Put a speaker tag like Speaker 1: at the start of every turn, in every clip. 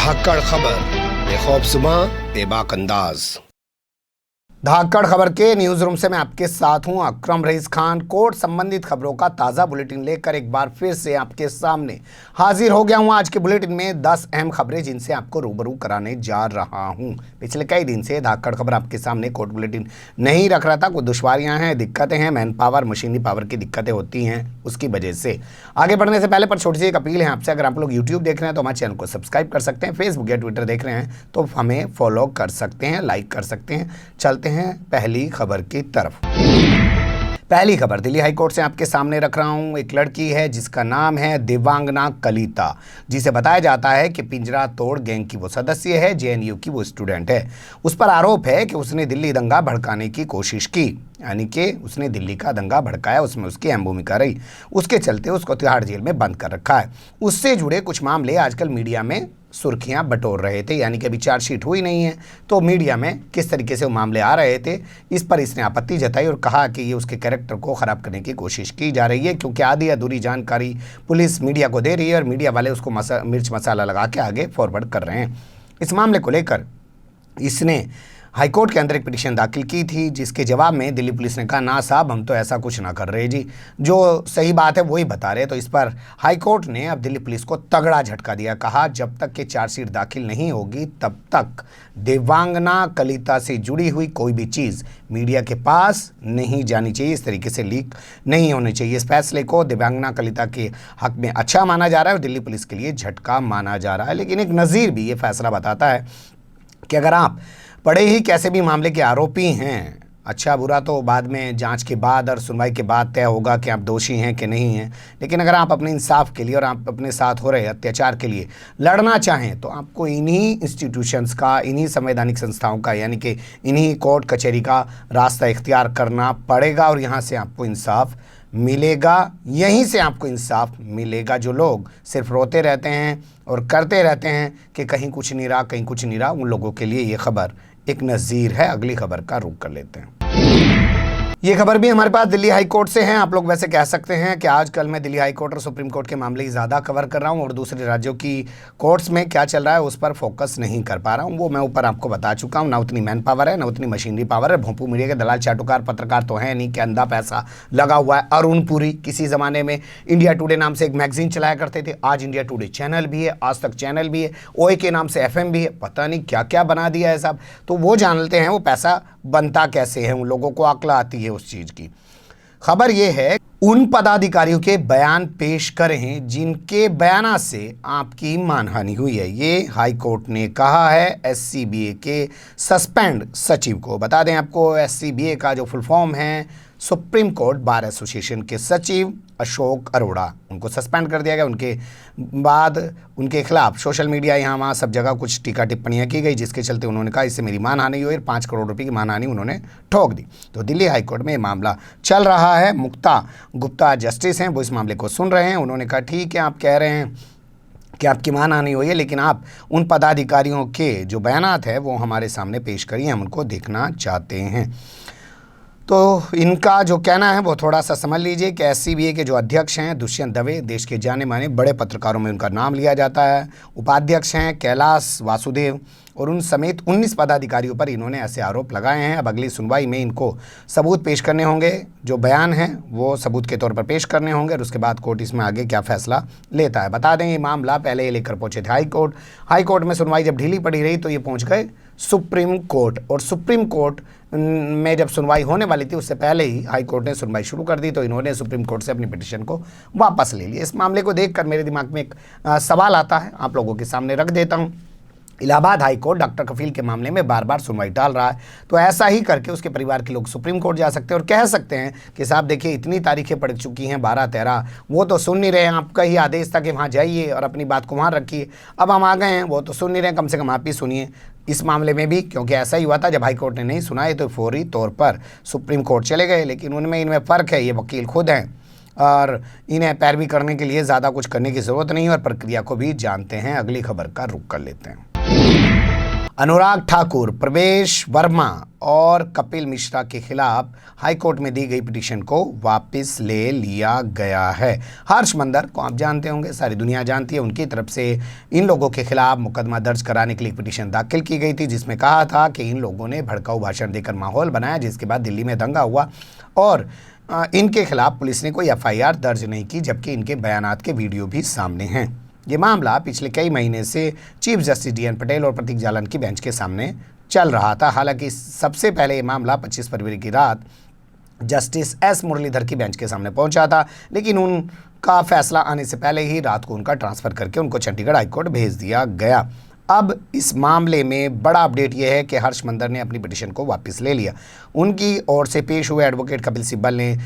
Speaker 1: धाकड़ खबर, बेखौफजुमा बेबाक अंदाज।
Speaker 2: धाकड़ खबर के न्यूज रूम से मैं आपके साथ हूं अकरम रईस खान। कोर्ट संबंधित खबरों का ताज़ा बुलेटिन लेकर एक बार फिर से आपके सामने हाजिर हो गया हूं। आज के बुलेटिन में 10 अहम खबरें जिनसे आपको रूबरू कराने जा रहा हूं। पिछले कई दिन से धाकड़ खबर आपके सामने कोर्ट बुलेटिन नहीं रख रहा था। कुछ दुश्वारियां हैं, दिक्कतें हैं, मैन पावर, मशीनी पावर की दिक्कतें होती हैं, उसकी वजह से। आगे बढ़ने से पहले पर छोटी सी एक अपील है आपसे, अगर आप लोग यूट्यूब देख रहे हैं तो हमारे चैनल को सब्सक्राइब कर सकते हैं। फेसबुक या ट्विटर देख रहे हैं तो हमें फॉलो कर सकते हैं, लाइक कर सकते हैं। चलते हैं पहली खबर की तरफ। पहली खबर दिल्ली हाईकोर्ट से आपके सामने रख रहा हूं। एक लड़की है जिसका नाम है देवांगना कलिता, जिसे बताया जाता है कि पिंजरा तोड़ गैंग की वो सदस्य है, जेएनयू की वो स्टूडेंट है। उस पर आरोप है कि उसने दिल्ली दंगा भड़काने की कोशिश की, यानी कि उसने दिल्ली का दंगा भड़काया, उसमें उसकी अहम भूमिका रही। उसके चलते उसको तिहाड़ जेल में बंद कर रखा है। उससे जुड़े कुछ मामले आजकल मीडिया में सुर्खियां बटोर रहे थे, यानी कि अभी चार्जशीट हुई नहीं है तो मीडिया में किस तरीके से वो मामले आ रहे थे, इस पर इसने आपत्ति जताई और कहा कि ये उसके कैरेक्टर को ख़राब करने की कोशिश की जा रही है, क्योंकि आधी अधूरी जानकारी पुलिस मीडिया को दे रही है और मीडिया वाले उसको मिर्च मसाला लगा के आगे फॉरवर्ड कर रहे हैं। इस मामले को लेकर इसने हाईकोर्ट के अंदर एक पिटीशन दाखिल की थी, जिसके जवाब में दिल्ली पुलिस ने कहा, ना साहब हम तो ऐसा कुछ ना कर रहे जी, जो सही बात है वही बता रहे। तो इस पर हाईकोर्ट ने अब दिल्ली पुलिस को तगड़ा झटका दिया। कहा जब तक कि चार्जशीट दाखिल नहीं होगी तब तक देवांगना कलिता से जुड़ी हुई कोई भी चीज़ मीडिया के पास नहीं जानी चाहिए, इस तरीके से लीक नहीं होनी चाहिए। इस फैसले को देवांगना कलिता के हक में अच्छा माना जा रहा है और दिल्ली पुलिस के लिए झटका माना जा रहा है। लेकिन एक नज़ीर भी ये फैसला बताता है कि अगर आप बड़े ही कैसे भी मामले के आरोपी हैं, अच्छा बुरा तो बाद में जांच के बाद और सुनवाई के बाद तय होगा कि आप दोषी हैं कि नहीं हैं, लेकिन अगर आप अपने इंसाफ के लिए और आप अपने साथ हो रहे अत्याचार के लिए लड़ना चाहें तो आपको इन्हीं इंस्टीट्यूशंस का, इन्हीं संवैधानिक संस्थाओं का, यानी कि इन्हीं कोर्ट कचहरी का रास्ता इख्तियार करना पड़ेगा और यहाँ से आपको इंसाफ मिलेगा, यहीं से आपको इंसाफ मिलेगा। जो लोग सिर्फ रोते रहते हैं और करते रहते हैं कि कहीं कुछ नहीं रहा, कहीं कुछ नहीं रहा, उन लोगों के लिए ये खबर एक नज़ीर है। अगली खबर का रुख कर लेते हैं। ये खबर भी हमारे पास दिल्ली हाई कोर्ट से है। आप लोग वैसे कह सकते हैं कि आजकल मैं दिल्ली हाई कोर्ट और सुप्रीम कोर्ट के मामले ही ज़्यादा कवर कर रहा हूँ और दूसरे राज्यों की कोर्ट्स में क्या चल रहा है उस पर फोकस नहीं कर पा रहा हूँ। वो मैं ऊपर आपको बता चुका हूँ। ना उतनी मैन पावर है, ना उतनी मशीनरी पावर है। भोंपू मीडिया के दलाल चाटुकार पत्रकार तो हैं नहीं कि अंधा पैसा लगा हुआ है। अरुण पुरी किसी ज़माने में इंडिया टुडे नाम से एक मैगजीन चलाया करते थे, आज इंडिया टुडे चैनल भी है, आज तक चैनल भी है, ओए के नाम से FM भी है, पता नहीं क्या क्या बना दिया है सब। तो वो जानते हैं वो पैसा बनता कैसे है, उन लोगों को अक्ल आती है उस चीज़ की। खबर यह है उन पदाधिकारियों के बयान पेश करें जिनके बयाना से आपकी मानहानि हुई है। ये हाई कोर्ट ने कहा है SCBA के सस्पेंड सचिव को। बता दें आपको, SCBA का जो फुल फॉर्म है सुप्रीम कोर्ट बार एसोसिएशन के सचिव अशोक अरोड़ा, उनको सस्पेंड कर दिया गया। उनके बाद उनके खिलाफ सोशल मीडिया यहाँ वहाँ सब जगह कुछ टीका टिप्पणियाँ की गई, जिसके चलते उन्होंने कहा इससे मेरी मानहानि हुई और 5 करोड़ रुपए की मानहानि उन्होंने ठोक दी। तो दिल्ली हाईकोर्ट में ये मामला चल रहा है। मुक्ता गुप्ता जस्टिस हैं, वो इस मामले को सुन रहे हैं। उन्होंने कहा ठीक है, आप कह रहे हैं कि आपकी मानहानि हुई है, लेकिन आप उन पदाधिकारियों के जो बयानात है वो हमारे सामने पेश करिए, हम उनको देखना चाहते हैं। तो इनका जो कहना है वो थोड़ा सा समझ लीजिए कि SCBA के जो अध्यक्ष हैं दुष्यंत दवे, देश के जाने माने बड़े पत्रकारों में उनका नाम लिया जाता है। उपाध्यक्ष हैं कैलाश वासुदेव और उन समेत 19 पदाधिकारियों पर इन्होंने ऐसे आरोप लगाए हैं। अब अगली सुनवाई में इनको सबूत पेश करने होंगे, जो बयान हैं वो सबूत के तौर पर पेश करने होंगे और उसके बाद कोर्ट इसमें आगे क्या फैसला लेता है। बता दें ये मामला पहले ये लेकर पहुंचे थे हाई कोर्ट में सुनवाई जब ढीली पड़ी रही तो ये पहुंच गए सुप्रीम कोर्ट, और सुप्रीम कोर्ट में जब सुनवाई होने वाली थी उससे पहले ही हाई कोर्ट ने सुनवाई शुरू कर दी, तो इन्होंने सुप्रीम कोर्ट से अपनी पिटीशन को वापस ले लिया। इस मामले को देखकर मेरे दिमाग में एक सवाल आता है, आप लोगों के सामने रख देता हूँ। इलाहाबाद हाई कोर्ट डॉक्टर कफील के मामले में बार बार सुनवाई टाल रहा है, तो ऐसा ही करके उसके परिवार के लोग सुप्रीम कोर्ट जा सकते हैं और कह सकते हैं कि साहब देखिए इतनी तारीखें पड़ चुकी हैं 12-13, वो तो सुन नहीं रहे हैं, आपका ही आदेश था कि वहाँ जाइए और अपनी बात को वहाँ रखिए, अब हम आ गए हैं, वो तो सुन नहीं रहे हैं, कम से कम आप ही सुनिए। इस मामले में भी क्योंकि ऐसा ही हुआ था, जब हाई कोर्ट ने नहीं सुनाए तो फौरी तौर पर सुप्रीम कोर्ट चले गए। लेकिन इनमें फ़र्क है, ये वकील खुद हैं और इन्हें पैरवी करने के लिए ज़्यादा कुछ करने की ज़रूरत नहीं है और प्रक्रिया को भी जानते हैं। अगली खबर का रुख कर लेते हैं। अनुराग ठाकुर, प्रवेश वर्मा और कपिल मिश्रा के खिलाफ हाईकोर्ट में दी गई पिटीशन को वापस ले लिया गया है। हर्ष मंदर को आप जानते होंगे, सारी दुनिया जानती है, उनकी तरफ से इन लोगों के खिलाफ मुकदमा दर्ज कराने के लिए पिटीशन दाखिल की गई थी, जिसमें कहा था कि इन लोगों ने भड़काऊ भाषण देकर माहौल बनाया, जिसके बाद दिल्ली में दंगा हुआ और इनके खिलाफ पुलिस ने कोई एफआईआर दर्ज नहीं की, जबकि इनके बयानात के वीडियो भी सामने हैं। ये मामला पिछले कई महीने से चीफ जस्टिस डीएन पटेल और प्रतीक जालन की बेंच के सामने चल रहा था। हालांकि सबसे पहले ये मामला 25 फरवरी की रात जस्टिस एस मुरलीधर की बेंच के सामने पहुंचा था, लेकिन उनका फैसला आने से पहले ही रात को उनका ट्रांसफ़र करके उनको चंडीगढ़ हाईकोर्ट भेज दिया गया। अब इस मामले में बड़ा अपडेट यह है कि हर्ष मंदर ने अपनी पिटीशन को वापस ले लिया। उनकी ओर से पेश हुए एडवोकेट कपिल सिब्बल ने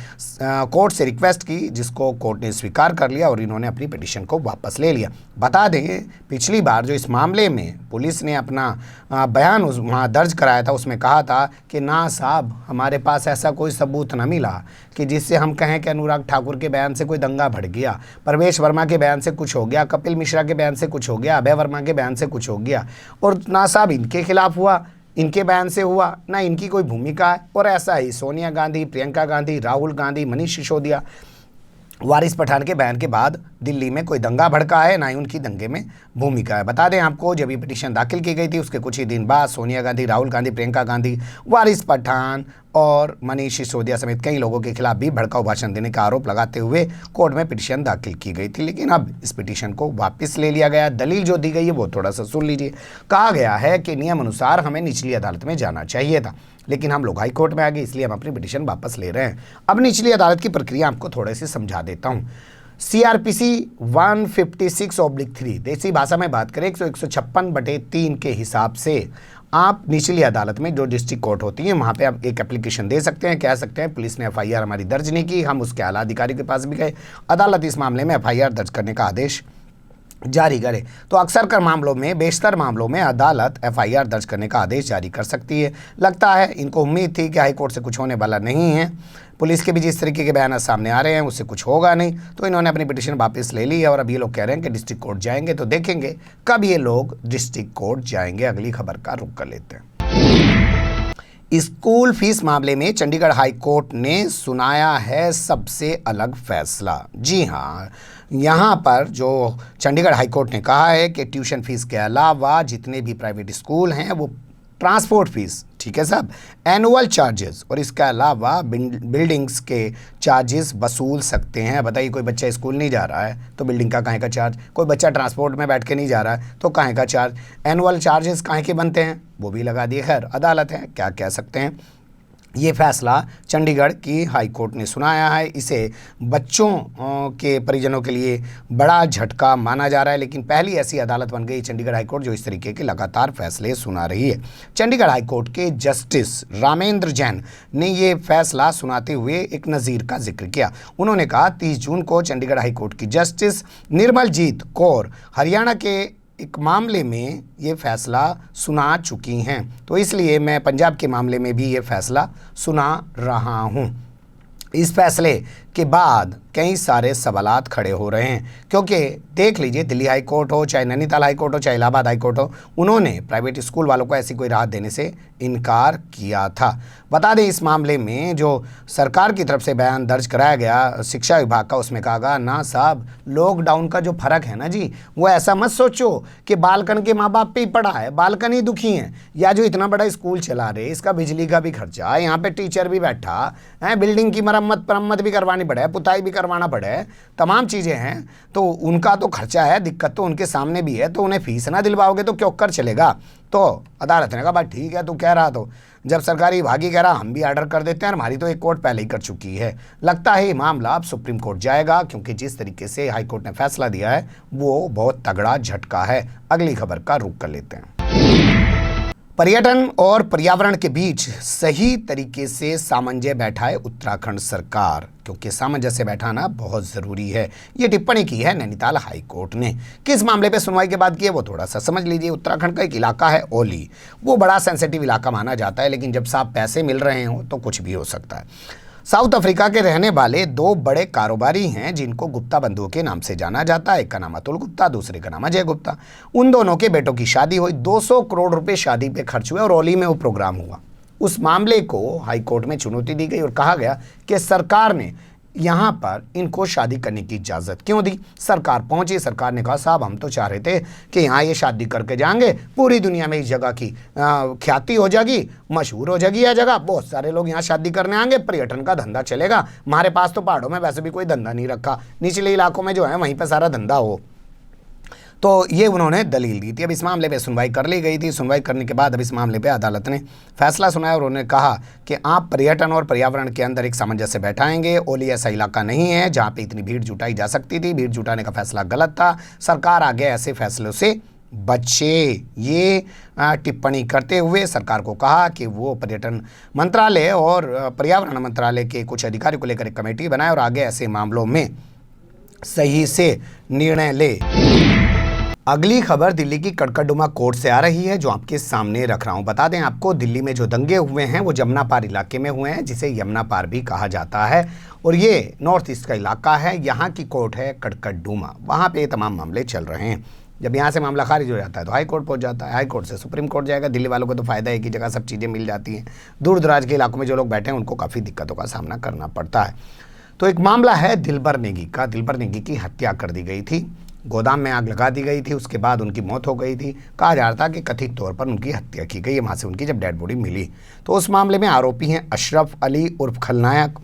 Speaker 2: कोर्ट से रिक्वेस्ट की, जिसको कोर्ट ने स्वीकार कर लिया और इन्होंने अपनी पिटीशन को वापस ले लिया। बता दें, पिछली बार जो इस मामले में पुलिस ने अपना बयान वहाँ दर्ज कराया था, उसमें कहा था कि ना साहब, हमारे पास ऐसा कोई सबूत न मिला कि जिससे हम कहें कि अनुराग ठाकुर के बयान से कोई दंगा भड़क गया, प्रवेश वर्मा के बयान से कुछ हो गया, कपिल मिश्रा के बयान से कुछ हो गया, अभय वर्मा के बयान से कुछ हो गया, और ना साहब इनके खिलाफ हुआ, इनके बयान से हुआ, ना इनकी कोई भूमिका है। और ऐसा ही सोनिया गांधी, प्रियंका गांधी, राहुल गांधी, मनीष सिसोदिया, वारिस पठान के बयान के बाद दिल्ली में कोई दंगा भड़का है, ना ही उनकी दंगे में भूमिका है। बता दें आपको, जब ये पिटीशन दाखिल की गई थी उसके कुछ ही दिन बाद सोनिया गांधी, राहुल गांधी, प्रियंका गांधी, वारिस पठान और मनीष सिसोदिया समेत कई लोगों के खिलाफ भी भड़काऊ भाषण देने का आरोप लगाते हुए कोर्ट में पिटीशन दाखिल की गई थी। लेकिन अब इस पिटीशन को वापस ले लिया गया। दलील जो दी गई है वो थोड़ा सा सुन लीजिए। कहा गया है कि नियम अनुसार हमें निचली अदालत में जाना चाहिए था, लेकिन हम लोग हाई कोर्ट में आ गए, इसलिए हम अपनी पिटीशन वापस ले रहे हैं। अब निचली अदालत की प्रक्रिया आपको थोड़े से समझा देता हूँ। CRPC 156/3 देसी भाषा में बात करें 156/3 के हिसाब से आप निचली अदालत में जो डिस्ट्रिक्ट कोर्ट होती है वहाँ पे आप एक एप्लीकेशन दे सकते हैं, कह सकते हैं पुलिस ने FIR हमारी दर्ज नहीं की, हम उसके आला अधिकारी के पास भी गए, अदालत इस मामले में FIR दर्ज करने का आदेश जारी करे। तो अक्सर कर मामलों में, बेशतर मामलों में अदालत FIR दर्ज करने का आदेश जारी कर सकती है। लगता है इनको उम्मीद थी कि हाईकोर्ट से कुछ होने वाला नहीं है, पुलिस के भी जिस तरीके के बयान सामने आ रहे हैं उससे कुछ होगा नहीं, तो इन्होंने अपनी पिटीशन वापस ले ली है। और अब ये लोग कह रहे हैं कि डिस्ट्रिक्ट कोर्ट जाएंगे, तो देखेंगे कब ये लोग डिस्ट्रिक्ट कोर्ट जाएंगे। अगली खबर का रुख कर लेते हैं। स्कूल फीस मामले में चंडीगढ़ हाई कोर्ट ने सुनाया है सबसे अलग फैसला। जी हाँ, यहाँ पर जो चंडीगढ़ हाई कोर्ट ने कहा है कि ट्यूशन फीस के अलावा जितने भी प्राइवेट स्कूल हैं वो ट्रांसपोर्ट फीस, ठीक है साहब, एनुअल चार्जेस और इसके अलावा बिल्डिंग्स के चार्जेस वसूल सकते हैं। बताइए, कोई बच्चा स्कूल नहीं जा रहा है तो बिल्डिंग का काहे का चार्ज, कोई बच्चा ट्रांसपोर्ट में बैठ के नहीं जा रहा है तो काहे का चार्ज, एनुअल चार्जेस काहे के बनते हैं वो भी लगा दिए। खैर, अदालत है, क्या कह सकते हैं। ये फैसला चंडीगढ़ की हाई कोर्ट ने सुनाया है। इसे बच्चों के परिजनों के लिए बड़ा झटका माना जा रहा है, लेकिन पहली ऐसी अदालत बन गई चंडीगढ़ हाई कोर्ट जो इस तरीके के लगातार फैसले सुना रही है। चंडीगढ़ हाई कोर्ट के जस्टिस रामेंद्र जैन ने ये फैसला सुनाते हुए एक नज़ीर का जिक्र किया। उन्होंने कहा 30 जून को चंडीगढ़ हाई कोर्ट की जस्टिस निर्मलजीत कौर हरियाणा के एक मामले में ये फैसला सुना चुकी हैं, तो इसलिए मैं पंजाब के मामले में भी ये फैसला सुना रहा हूँ। इस फैसले के बाद कई सारे सवालात खड़े हो रहे हैं, क्योंकि देख लीजिए, दिल्ली हाई कोर्ट हो, चाहे नैनीताल हाई कोर्ट हो, चाहे इलाहाबाद हाई कोर्ट हो, उन्होंने प्राइवेट स्कूल वालों को ऐसी कोई राहत देने से इनकार किया था। बता दें, इस मामले में जो सरकार की तरफ से बयान दर्ज कराया गया शिक्षा विभाग का, उसमें कहा गया, ना साहब, लॉकडाउन का जो फ़र्क है ना जी, वो ऐसा मत सोचो कि बालकन के माँ बाप पे ही पड़ा है, बालकन ही दुखी हैं, या जो इतना बड़ा स्कूल चला रहे, इसका बिजली का भी खर्चा, यहाँ पे टीचर भी बैठा है, बिल्डिंग की मरम्मत भी करवानी पड़े, पुताई भी करवाना पड़े, तमाम चीज़ें हैं, तो उनका तो खर्चा है, दिक्कत तो उनके सामने भी है, तो उन्हें फीस ना दिलवाओगे तो क्यों कर चलेगा। तो अदालत ने कहा, बात ठीक है, तू कह रहा, तो जब सरकारी विभागी कह रहा, हम भी ऑर्डर कर देते हैं, हमारी तो एक कोर्ट पहले ही कर चुकी है। लगता है ये मामला अब सुप्रीम कोर्ट जाएगा, क्योंकि जिस तरीके से हाई कोर्ट ने फैसला दिया है वो बहुत तगड़ा झटका है। अगली खबर का रुख कर लेते हैं। पर्यटन और पर्यावरण के बीच सही तरीके से सामंजस्य बैठाए उत्तराखंड सरकार, क्योंकि सामंजस्य बैठाना बहुत ज़रूरी है। ये टिप्पणी की है नैनीताल हाई कोर्ट ने। किस मामले पे सुनवाई के बाद की है वो थोड़ा सा समझ लीजिए। उत्तराखंड का एक इलाका है ओली, वो बड़ा सेंसिटिव इलाका माना जाता है, लेकिन जब साफ पैसे मिल रहे हों तो कुछ भी हो सकता है। साउथ अफ्रीका के रहने वाले दो बड़े कारोबारी हैं जिनको गुप्ता बंधुओं के नाम से जाना जाता है। एक का नाम अतुल गुप्ता, दूसरे का नाम अजय गुप्ता। उन दोनों के बेटों की शादी हुई, 200 करोड़ रुपए शादी पे खर्च हुए और ओली में वो प्रोग्राम हुआ। उस मामले को हाईकोर्ट में चुनौती दी गई और कहा गया कि सरकार ने यहाँ पर इनको शादी करने की इजाज़त क्यों दी। सरकार पहुंची, सरकार ने कहा साहब हम तो चाह रहे थे कि यहाँ ये शादी करके जाएंगे, पूरी दुनिया में इस जगह की ख्याति हो जाएगी, मशहूर हो जाएगी यह जगह, बहुत सारे लोग यहाँ शादी करने आएंगे, पर्यटन का धंधा चलेगा। हमारे पास तो पहाड़ों में वैसे भी कोई धंधा नहीं रखा, निचले इलाकों में जो है वहीं पर सारा धंधा हो। तो ये उन्होंने दलील दी थी। अब इस मामले पे सुनवाई कर ली गई थी। सुनवाई करने के बाद अब इस मामले पे अदालत ने फैसला सुनाया और उन्होंने कहा कि आप पर्यटन और पर्यावरण के अंदर एक सामंजस्य बैठाएंगे। ओली ऐसा इलाका नहीं है जहाँ पे इतनी भीड़ जुटाई जा सकती थी। भीड़ जुटाने का फैसला गलत था। सरकार आगे ऐसे फैसलों से बचे। ये टिप्पणी करते हुए सरकार को कहा कि वो पर्यटन मंत्रालय और पर्यावरण मंत्रालय के कुछ अधिकारियों को लेकर एक कमेटी बनाए और आगे ऐसे मामलों में सही से निर्णय ले। अगली खबर दिल्ली की कड़कड़डुमा कोर्ट से आ रही है जो आपके सामने रख रहा हूं। बता दें आपको, दिल्ली में जो दंगे हुए हैं वो जमुना पार इलाके में हुए हैं, जिसे यमुना पार भी कहा जाता है और ये नॉर्थ ईस्ट का इलाका है। यहाँ की कोर्ट है कड़कड़डुमा, वहाँ पे तमाम मामले चल रहे हैं। जब यहाँ से मामला खारिज हो जाता है तो हाई कोर्ट पहुँच जाता है, हाई कोर्ट से सुप्रीम कोर्ट जाएगा। दिल्ली वालों को तो फ़ायदा है कि जगह सब चीज़ें मिल जाती हैं। दूर दराज के इलाकों में जो लोग बैठे हैं उनको काफ़ी दिक्कतों का सामना करना पड़ता है। तो एक मामला है दिलबर नेगी का। दिलबर नेगी की हत्या कर दी गई थी, गोदाम में आग लगा दी गई थी, उसके बाद उनकी मौत हो गई थी। कहा जा रहा था कि कथित तौर पर उनकी हत्या की गई है। वहाँ से उनकी जब डेड बॉडी मिली तो उस मामले में आरोपी हैं अशरफ अली उर्फ खलनायक,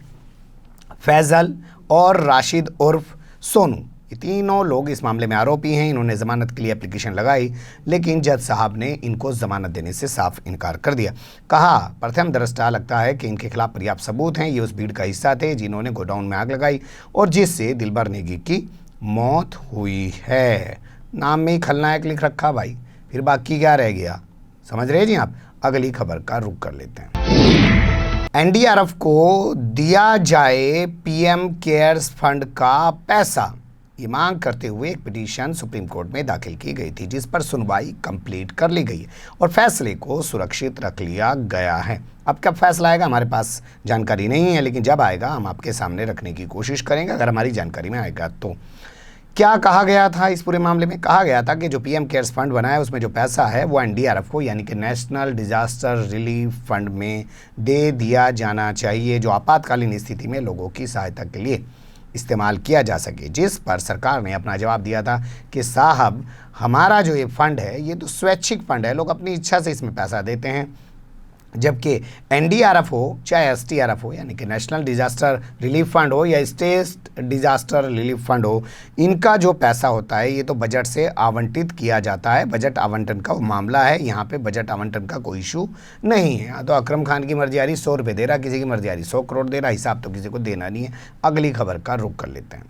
Speaker 2: फैज़ल और राशिद उर्फ सोनू। ये तीनों लोग इस मामले में आरोपी हैं। इन्होंने ज़मानत के लिए एप्लीकेशन लगाई लेकिन जज साहब ने इनको ज़मानत देने से साफ इनकार कर दिया। कहा प्रथम दृष्टया लगता है कि इनके खिलाफ पर्याप्त सबूत हैं। ये उस भीड़ का हिस्सा थे जिन्होंने गोडाउन में आग लगाई और जिससे दिलबर नेगी की मौत हुई है। नाम में ही खलनायक लिख रखा भाई, फिर बाकी क्या रह गया, समझ रहे जी आप। अगली खबर का रुख कर लेते हैं। एनडीआरएफ को दिया जाए पीएम केयर्स फंड का पैसा, ये मांग करते हुए एक पिटीशन सुप्रीम कोर्ट में दाखिल की गई थी जिस पर सुनवाई कंप्लीट कर ली गई है और फैसले को सुरक्षित रख लिया गया है। अब कब फैसला आएगा हमारे पास जानकारी नहीं है, लेकिन जब आएगा हम आपके सामने रखने की कोशिश करेंगे अगर हमारी जानकारी में आएगा तो। क्या कहा गया था इस पूरे मामले में? कहा गया था कि जो पीएम केयर्स फंड बना है उसमें जो पैसा है वो एनडीआरएफ को यानी कि नेशनल डिजास्टर रिलीफ फंड में दे दिया जाना चाहिए, जो आपातकालीन स्थिति में लोगों की सहायता के लिए इस्तेमाल किया जा सके। जिस पर सरकार ने अपना जवाब दिया था कि साहब हमारा जो ये फंड है ये तो स्वैच्छिक फंड है, लोग अपनी इच्छा से इसमें पैसा देते हैं, जबकि एनडीआरएफ हो चाहे एसडीआरएफ हो यानी कि नेशनल डिजास्टर रिलीफ फंड हो या स्टेट डिजास्टर रिलीफ फंड हो, इनका जो पैसा होता है ये तो बजट से आवंटित किया जाता है। बजट आवंटन का मामला है, यहाँ पे बजट आवंटन का कोई इशू नहीं है। तो अकरम खान की मर्जी आ रही 100 रुपये दे रहा, किसी की मर्जी आ रही 100 करोड़ दे रहा, हिसाब तो किसी को देना नहीं है। अगली खबर का रुख कर लेते हैं।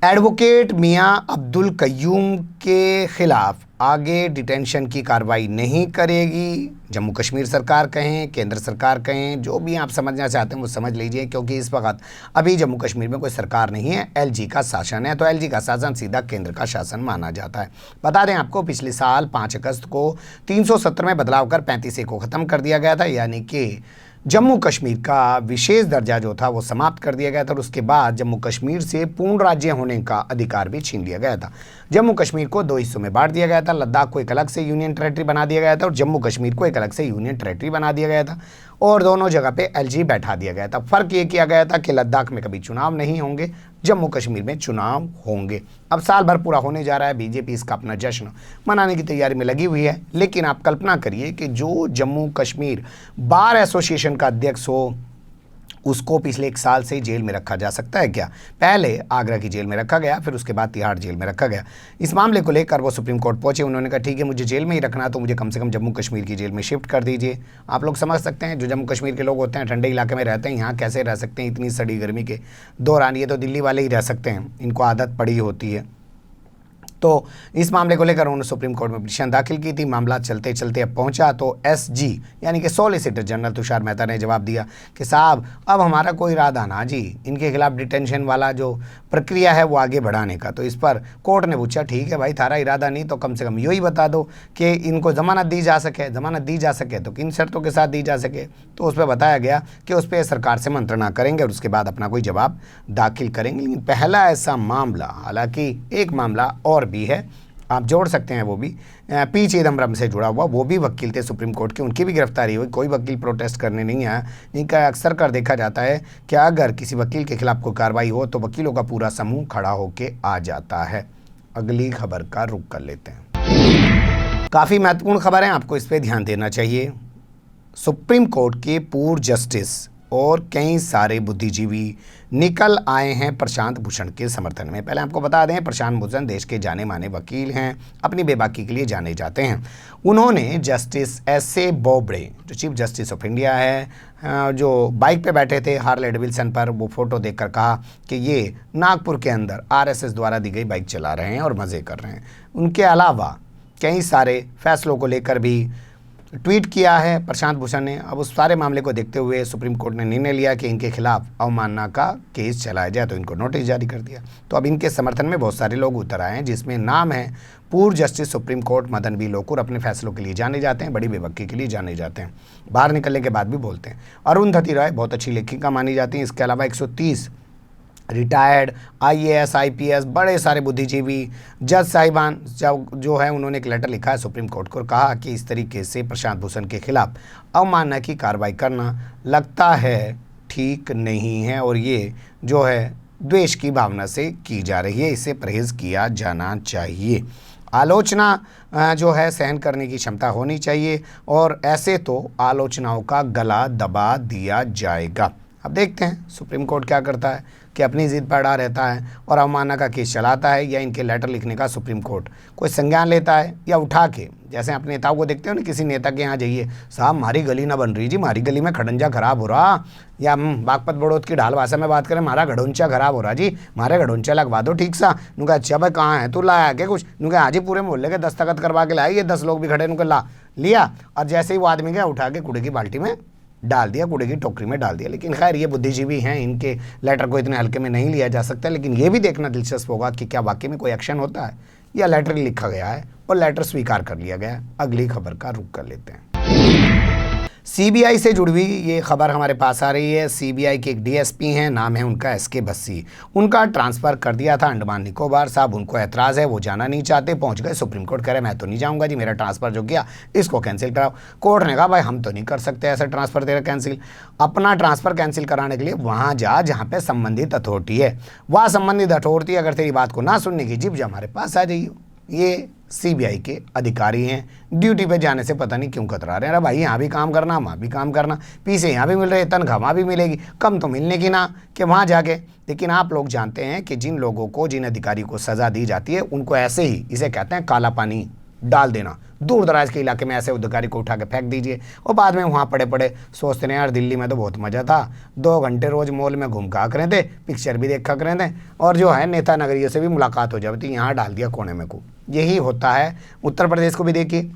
Speaker 2: एडवोकेट मियां अब्दुल कय्यूम के खिलाफ आगे डिटेंशन की कार्रवाई नहीं करेगी। जम्मू कश्मीर सरकार कहें, केंद्र सरकार कहें, जो भी आप समझना चाहते हैं वो समझ लीजिए, क्योंकि इस वक्त अभी जम्मू कश्मीर में कोई सरकार नहीं है, एलजी का शासन है। तो एलजी का शासन सीधा केंद्र का शासन माना जाता है। बता दें आपको, पिछले साल 5 अगस्त को 370 में बदलाव कर 35A को ख़त्म कर दिया गया था, यानी कि जम्मू कश्मीर का विशेष दर्जा जो था वो समाप्त कर दिया गया था और उसके बाद जम्मू कश्मीर से पूर्ण राज्य होने का अधिकार भी छीन लिया गया था। जम्मू कश्मीर को 2 हिस्सों में बांट दिया गया था, लद्दाख को एक अलग से यूनियन टेरेटरी बना दिया गया था और जम्मू कश्मीर को एक अलग से यूनियन टेरेटरी बना दिया गया था और दोनों जगह पे एलजी बैठा दिया गया था। फ़र्क ये किया गया था कि लद्दाख में कभी चुनाव नहीं होंगे, जम्मू कश्मीर में चुनाव होंगे। अब साल भर पूरा होने जा रहा है, बीजेपी इसका अपना जश्न मनाने की तैयारी में लगी हुई है, लेकिन आप कल्पना करिए कि जो जम्मू कश्मीर बार एसोसिएशन का अध्यक्ष हो उसको पिछले 1 साल से जेल में रखा जा सकता है क्या? पहले आगरा की जेल में रखा गया, फिर उसके बाद तिहाड़ जेल में रखा गया। इस मामले को लेकर वो सुप्रीम कोर्ट पहुंचे। उन्होंने कहा ठीक है, मुझे जेल में ही रखना, तो मुझे कम से कम जम्मू कश्मीर की जेल में शिफ्ट कर दीजिए। आप लोग समझ सकते हैं, जो जम्मू कश्मीर के लोग होते हैं, ठंडे इलाके में रहते हैं, यहाँ कैसे रह सकते हैं इतनी सड़ी गर्मी के दौरान? ये तो दिल्ली वाले ही रह सकते हैं, इनको आदत पड़ी होती है। तो इस मामले को लेकर उन्होंने सुप्रीम कोर्ट में पिटीशन दाखिल की थी। मामला चलते चलते अब पहुंचा तो एसजी यानी कि सॉलिसिटर जनरल तुषार मेहता ने जवाब दिया कि साहब अब हमारा कोई इरादा ना जी इनके खिलाफ डिटेंशन वाला जो प्रक्रिया है वो आगे बढ़ाने का। तो इस पर कोर्ट ने पूछा ठीक है भाई थारा इरादा नहीं तो कम से कम यही बता दो कि इनको ज़मानत दी जा सके। ज़मानत दी जा सके तो किन शर्तों के साथ दी जा सके, तो उस पर बताया गया कि उस पर सरकार से मंत्रणा करेंगे और उसके बाद अपना कोई जवाब दाखिल करेंगे। लेकिन पहला ऐसा मामला, हालांकि एक मामला और भी है, आप जोड़ सकते हैं, वो भी पी चिदम्बरम से जुड़ा हुआ, वो भी वकील थे सुप्रीम कोर्ट के, उनकी भी गिरफ्तारी हुई। कोई वकील प्रोटेस्ट करने नहीं आया। इनका अक्सर कर देखा जाता है कि अगर किसी वकील के खिलाफ कोई कार्रवाई हो तो वकीलों का पूरा समूह खड़ा होकर आ जाता है। अगली खबर का रुख कर लेते हैं। काफ़ी महत्वपूर्ण खबर है, आपको इस पर ध्यान देना चाहिए। सुप्रीम कोर्ट के पूर्व जस्टिस और कई सारे बुद्धिजीवी निकल आए हैं प्रशांत भूषण के समर्थन में। पहले आपको बता दें, प्रशांत भूषण देश के जाने माने वकील हैं, अपनी बेबाकी के लिए जाने जाते हैं। उन्होंने जस्टिस एस.ए. बोबड़े जो चीफ जस्टिस ऑफ इंडिया है, जो बाइक पे बैठे थे हार्ले डेविडसन पर, वो फोटो देखकर कहा कि ये नागपुर के अंदर आरएसएस द्वारा दी गई बाइक चला रहे हैं और मज़े कर रहे हैं। उनके अलावा कई सारे फैसलों को लेकर भी ट्वीट किया है प्रशांत भूषण ने। अब उस सारे मामले को देखते हुए सुप्रीम कोर्ट ने निर्णय लिया कि इनके खिलाफ अवमानना का केस चलाया जाए, तो इनको नोटिस जारी कर दिया। तो अब इनके समर्थन में बहुत सारे लोग उतर आए हैं, जिसमें नाम है पूर्व justice supreme court Madan B Lokur. अपने फैसलों के लिए जाने जाते हैं, बड़ी बेबकी के लिए जाने जाते हैं, बाहर निकलने के बाद भी बोलते हैं। अरुंधति राय बहुत अच्छी लेखिका मानी जाती हैं। इसके अलावा 130 रिटायर्ड आईएएस आईपीएस बड़े सारे बुद्धिजीवी जज साहिबान जो है, उन्होंने एक लेटर लिखा है सुप्रीम कोर्ट को, कहा कि इस तरीके से प्रशांत भूषण के खिलाफ अवमानना की कार्रवाई करना लगता है ठीक नहीं है और ये जो है द्वेष की भावना से की जा रही है, इसे परहेज किया जाना चाहिए। आलोचना जो है सहन करने की क्षमता होनी चाहिए और ऐसे तो आलोचनाओं का गला दबा दिया जाएगा। अब देखते हैं सुप्रीम कोर्ट क्या करता है, कि अपनी जिद पर अड़ा रहता है और अवमानना का केस चलाता है, या इनके लेटर लिखने का सुप्रीम कोर्ट कोई संज्ञान लेता है, या उठा के जैसे आप नेताओं को देखते हो ना, किसी नेता के यहाँ जाइए, साहब हमारी गली ना बन रही जी, हमारी गली में खड़ंजा खराब हो रहा, या बागपत बड़ौद की ढाल भाषा में बात करें, हमारा गढ़ोंचा खराब हो रहा जी, हमारे गढ़ोंचा लगवा दो ठीक सा। नुका अच्छा भाई कहाँ है तू, लाया क्या कुछ? नुका हाँ जी पूरे मोहल्ले के दस्तखत करवा के लाए, ये 10 लोग भी खड़े, नुका ला लिया, और जैसे ही वो आदमी गया उठा के कूड़े की बाल्टी में डाल दिया, कूड़े की टोकरी में डाल दिया। लेकिन खैर ये बुद्धिजीवी हैं, इनके लेटर को इतने हल्के में नहीं लिया जा सकता। लेकिन ये भी देखना दिलचस्प होगा कि क्या वाकई में कोई एक्शन होता है या लेटर लिखा गया है और लेटर स्वीकार कर लिया गया है। अगली खबर का रुख कर लेते हैं। सीबीआई से जुड़ी हुई ये खबर हमारे पास आ रही है। सीबीआई के एक डीएसपी हैं, नाम है उनका एसके भस्सी। उनका ट्रांसफ़र कर दिया था अंडमान निकोबार। साहब उनको ऐतराज़ है, वो जाना नहीं चाहते, पहुंच गए सुप्रीम कोर्ट, कह रहे मैं तो नहीं जाऊंगा जी, मेरा ट्रांसफ़र जो किया इसको कैंसिल कराओ। कोर्ट ने कहा भाई हम तो नहीं कर सकते ऐसा ट्रांसफ़र तेरा कैंसिल, अपना ट्रांसफ़र कैंसिल कराने के लिए वहाँ जा जहाँ पर संबंधित अथॉरिटी है, वहाँ संबंधित अथॉरिटी अगर तेरी बात को ना सुनने की जिप जा हमारे पास आ जाइए। ये सीबीआई के अधिकारी हैं, ड्यूटी पे जाने से पता नहीं क्यों कतरा रहे हैं। अरे भाई यहाँ भी काम करना, वहाँ भी काम करना, पीछे यहाँ भी मिल रहे, तनख्वाह वहाँ भी मिलेगी, कम तो मिलने की ना कि वहाँ जाके। लेकिन आप लोग जानते हैं कि जिन लोगों को, जिन अधिकारी को सज़ा दी जाती है उनको ऐसे ही, इसे कहते हैं काला पानी डाल देना। दूर दराज के इलाके में ऐसे अधिकारी को उठा के फेंक दीजिए और बाद में वहाँ पड़े पड़े सोचते हैं यार दिल्ली में तो बहुत मज़ा था, 2 घंटे रोज़ मॉल में घूम खा करें थे, पिक्चर भी देखा करें थे, और जो है नेता नगरियों से भी मुलाकात हो जाती, यहाँ डाल दिया कोने में को। यही होता है उत्तर प्रदेश को भी देखिए,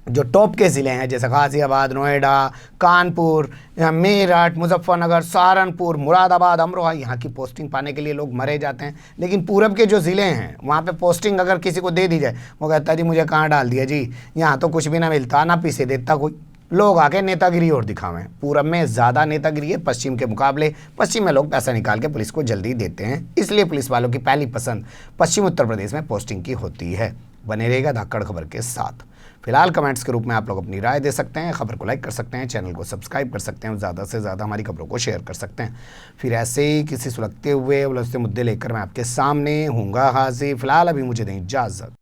Speaker 2: जो टॉप के ज़िले हैं जैसे गाज़ियाबाद, नोएडा, कानपुर, मेरठ, मुजफ्फरनगर, सहारनपुर, मुरादाबाद, अमरोहा, यहाँ की पोस्टिंग पाने के लिए लोग मरे जाते हैं। लेकिन पूरब के जो ज़िले हैं वहाँ पे पोस्टिंग अगर किसी को दे दी जाए, वो कहता है जी मुझे कहाँ डाल दिया जी, यहाँ तो कुछ भी ना मिलता ना पीछे देता कोई। लोग आके नेतागिरी और दिखावें। पूरब में ज़्यादा नेतागिरी है पश्चिम के मुकाबले। पश्चिम में लोग पैसा निकाल के पुलिस को जल्दी देते हैं, इसलिए पुलिस वालों की पहली पसंद पश्चिम उत्तर प्रदेश में पोस्टिंग की होती है। बने रहेगा धाकड़ खबर के साथ। फिलहाल कमेंट्स के रूप में आप लोग अपनी राय दे सकते हैं, खबर को लाइक कर सकते हैं, चैनल को सब्सक्राइब कर सकते हैं और ज़्यादा से ज़्यादा हमारी खबरों को शेयर कर सकते हैं। फिर ऐसे ही किसी सुलगते हुए उलझते मुद्दे लेकर मैं आपके सामने हूँगा हाजिर। फिलहाल अभी मुझे दें इजाज़त।